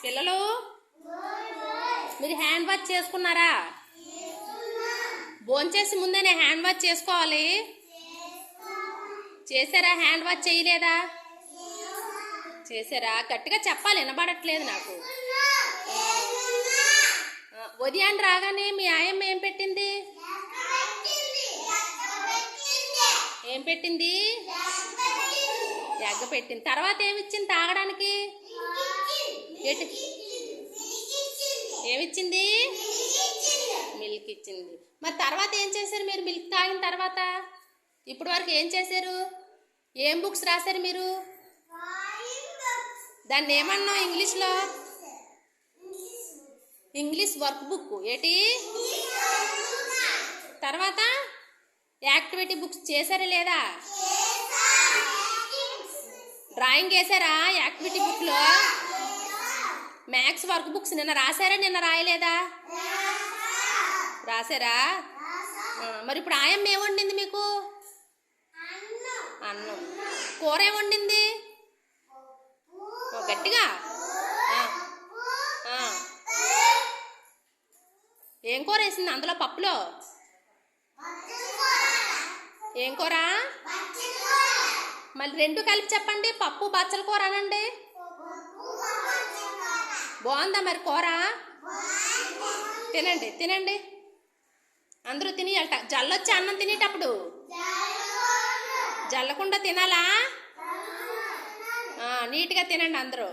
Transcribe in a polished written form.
పిల్లలు మీరు hand wash చేసుకున్నారా? భోంచేసి ముందేనే హ్యాండ్ వాష్ చేసుకోవాలి. చేశారా? హ్యాండ్ వాష్ చేయలేదా? చేశారా? గట్టిగా చెప్పాలి, వినబడట్లేదు నాకు. ఉదయాన్ని రాగానే మీ ఆయమ్మ ఏం పెట్టింది? ఏం పెట్టింది? ఎగ్గ పెట్టింది. తర్వాత ఏమిచ్చింది తాగడానికి? ఏమిచ్చింది? మిల్క్ ఇచ్చింది. మరి తర్వాత ఏం చేశారు మీరు? మిల్క్ తాగిన తర్వాత ఇప్పటి వరకు ఏం చేశారు? ఏం బుక్స్ రాశారు మీరు? దాన్ని ఏమన్నావు ఇంగ్లీష్లో? English work book. ఏంటి తర్వాత యాక్టివిటీ బుక్స్ చేశారా లేదా? డ్రాయింగ్ వేసారా యాక్టివిటీ బుక్లో? మ్యాథ్స్ వర్క్ బుక్స్ నిన్న రాశారా, నిన్న రాయలేదా? రాశారా? మరి ఇప్పుడు ఆయమ్మ ఏం వండింది మీకు? అన్నం. కూర ఏం వండింది? గట్టిగా ఏం కూర వేసింది అందులో? పప్పులో ఏం కూర? మళ్ళీ రెండు కలిపి చెప్పండి. పప్పు బచ్చల కూర అనండి. బాగుందా మరి కూర? తినండి తినండి, అందరూ తినేయాలట. జల్లొచ్చి అన్నం తినేటప్పుడు జల్లకుండా తినాలా? నీట్గా తినండి అందరూ.